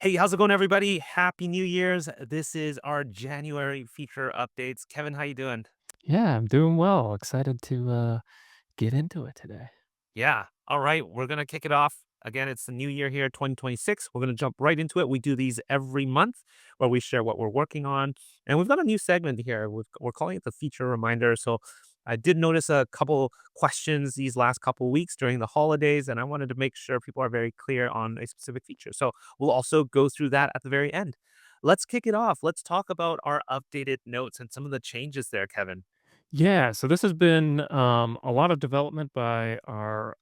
Hey, how's it going, everybody? Happy New Year's. This is our January feature updates. Kevin, how you doing? Yeah, I'm doing well. Excited to get into it today. Yeah. All right. We're going to kick it off. Again, it's the new year here, 2026. We're going to jump right into it. We do these every month where we share what we're working on. And we've got a new segment here. We're calling it the feature reminder. So I did notice a couple questions these last couple weeks during the holidays, and I wanted to make sure people are very clear on a specific feature. So we'll also go through that at the very end. Let's kick it off. Let's talk about our updated notes and some of the changes there, Kevin. Yeah, so this has been a lot of development by our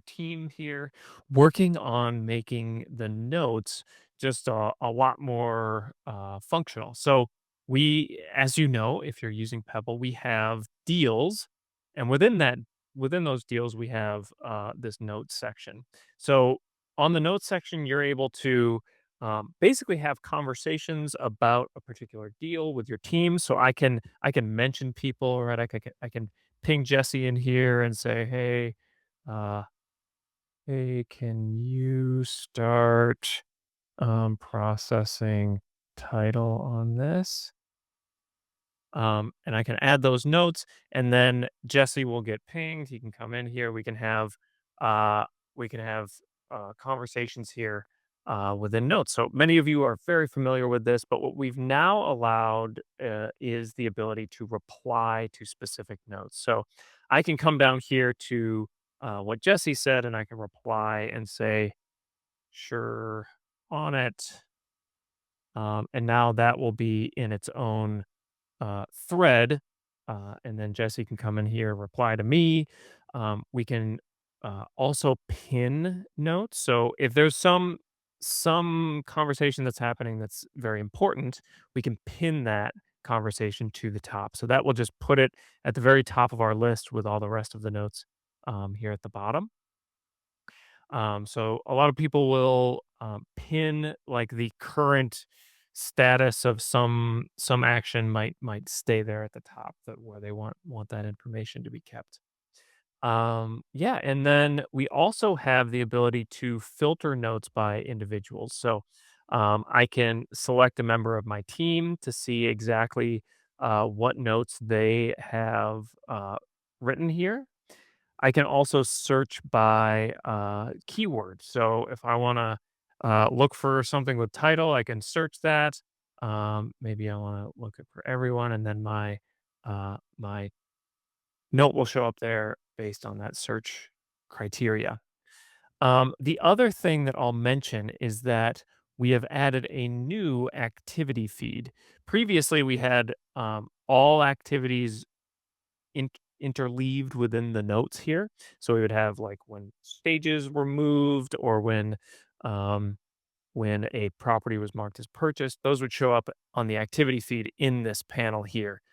team here, working on making the notes just a lot more functional. So as you know, if you're using Pebble, we have deals, and within those deals, we have this notes section. So on the notes section, you're able to basically have conversations about a particular deal with your team. So I can mention people, right? I can ping Jesse in here and say, uh, hey, can you start processing title on this? And I can add those notes, and then Jesse will get pinged. He can come in here. Uh, we can have conversations here within notes. So many of you are very familiar with this, but what we've now allowed is the ability to reply to specific notes. So I can come down here to what Jesse said, and I can reply and say, "Sure, on it." And now that will be in its own thread, and then Jesse can come in here, reply to me. We can also pin notes. So if there's some conversation that's happening that's very important, we can pin that conversation to the top. So that will just put it at the very top of our list with all the rest of the notes here at the bottom. So a lot of people will pin like the current status of some action might stay there at the top that where they want that information to be kept. Yeah, and then we also have the ability to filter notes by individuals. So I can select a member of my team to see exactly what notes they have written here. I can also search by keyword. So if I want to look for something with title, I can search that. Maybe I want to look it for everyone, and then my note will show up there based on that search criteria. The other thing that I'll mention is that we have added a new activity feed. Previously, we had all activities interleaved within the notes here. So we would have like when stages were moved or um, when a property was marked as purchased, those would show up on the activity feed in this panel here.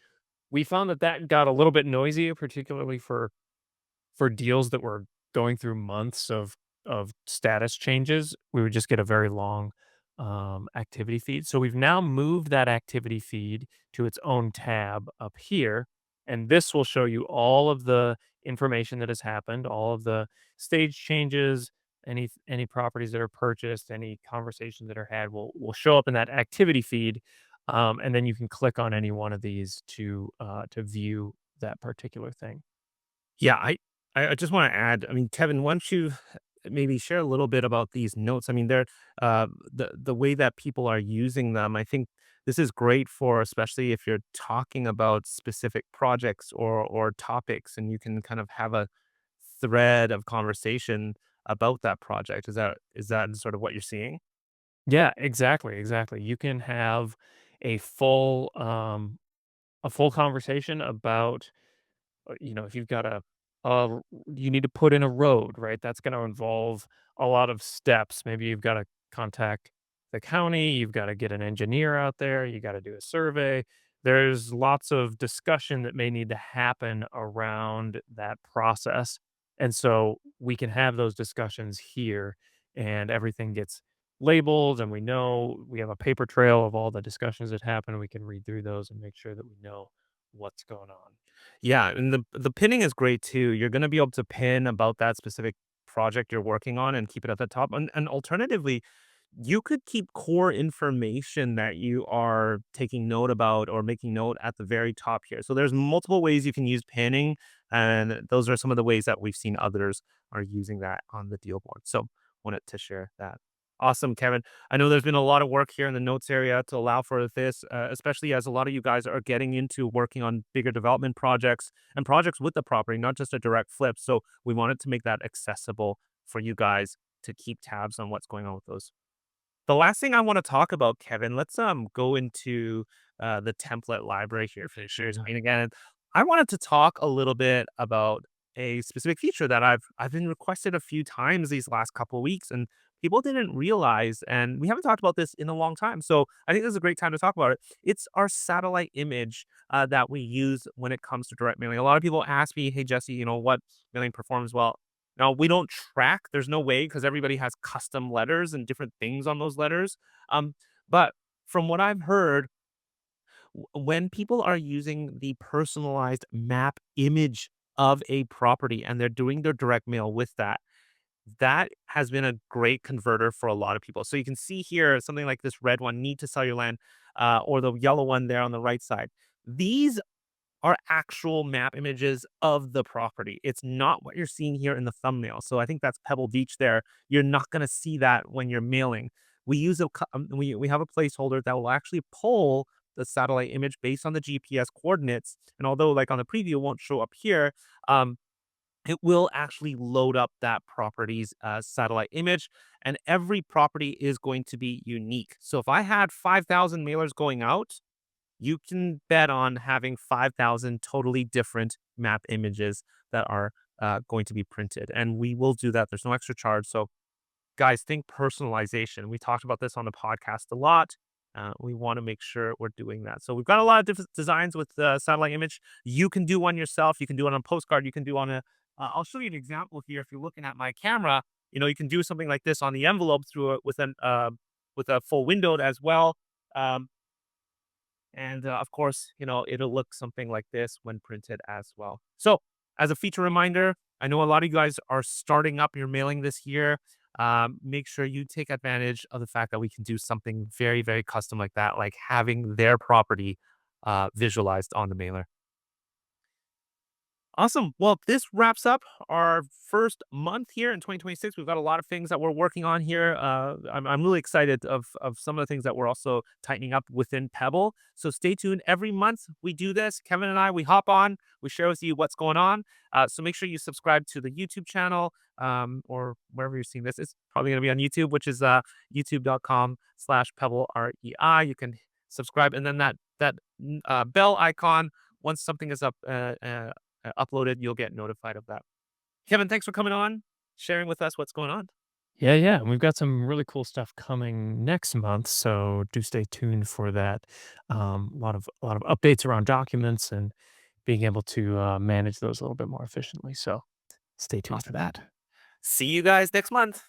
We found that that got a little bit noisy, particularly for deals that were going through months of status changes. We would just get a very long activity feed. So we've now moved that activity feed to its own tab up here, and this will show you all of the information that has happened, all of the stage changes, any properties that are purchased, any conversations that are had will show up in that activity feed, and then you can click on any one of these to view that particular thing. Yeah, I just want to add. I mean, Kevin, why don't you maybe share a little bit about these notes? I mean, they're the way that people are using them. I think this is great for especially if you're talking about specific projects or topics, and you can kind of have a thread of conversation about that project. Is that sort of what you're seeing? Yeah, exactly, exactly. You can have a full a full conversation about if you've got a you need to put in a road, right? That's going to involve a lot of steps. Maybe you've got to contact the county, you've got to get an engineer out there, you got to do a survey. There's lots of discussion that may need to happen around that process. And so we can have those discussions here and everything gets labeled and we know we have a paper trail of all the discussions that happen. We can read through those and make sure that we know what's going on. Yeah, and the pinning is great too. You're gonna be able to pin about that specific project you're working on and keep it at the top. And alternatively, you could keep core information that you are taking note about or making note at the very top here. So there's multiple ways you can use pinning, and those are some of the ways that we've seen others are using that on the deal board. So wanted to share that. Awesome, Kevin. I know there's been a lot of work here in the notes area to allow for this, especially as a lot of you guys are getting into working on bigger development projects and projects with the property, not just a direct flip. So we wanted to make that accessible for you guys to keep tabs on what's going on with those. The last thing I want to talk about, Kevin, let's go into the template library here for share screen again. I wanted to talk a little bit about a specific feature that I've been requested a few times these last couple of weeks, and people didn't realize, and we haven't talked about this in a long time. So I think this is a great time to talk about it. It's our satellite image that we use when it comes to direct mailing. A lot of people ask me, "Hey Jesse, what mailing performs well?" Now, we don't track, there's no way because everybody has custom letters and different things on those letters. But from what I've heard, when people are using the personalized map image of a property and they're doing their direct mail with that, that has been a great converter for a lot of people. So you can see here something like this red one, need to sell your land, or the yellow one there on the right side. These are actual map images of the property. It's not what you're seeing here in the thumbnail. So I think that's Pebble Beach there. You're not going to see that when you're mailing. We have a placeholder that will actually pull the satellite image based on the GPS coordinates. And although like on the preview it won't show up here, um, it will actually load up that property's satellite image, and every property is going to be unique. So if I had 5,000 mailers going out, you can bet on having 5,000 totally different map images that are going to be printed. And we will do that. There's no extra charge. So, guys, think personalization. We talked about this on the podcast a lot. We want to make sure we're doing that. So, we've got a lot of different designs with the satellite image. You can do one yourself. You can do it on a postcard. You can do on a, I'll show you an example here. If you're looking at my camera, you can do something like this on the envelope through it with a full windowed as well. Um, and of course, it'll look something like this when printed as well. So, as a feature reminder, I know a lot of you guys are starting up your mailing this year. Make sure you take advantage of the fact that we can do something very, very custom like that, like having their property visualized on the mailer. Awesome. Well, this wraps up our first month here in 2026. We've got a lot of things that we're working on here. I'm really excited of some of the things that we're also tightening up within Pebble. So stay tuned. Every month we do this. Kevin and I, we hop on, we share with you what's going on. So make sure you subscribe to the YouTube channel or wherever you're seeing this. It's probably going to be on YouTube, which is youtube.com/Pebble REI. You can subscribe, and then that bell icon once something is uploaded, you'll get notified of that. Kevin, thanks for coming on, sharing with us what's going on. Yeah, yeah. And we've got some really cool stuff coming next month, so do stay tuned for that. A lot of updates around documents and being able to manage those a little bit more efficiently. So stay tuned for Awesome. that. See you guys next month.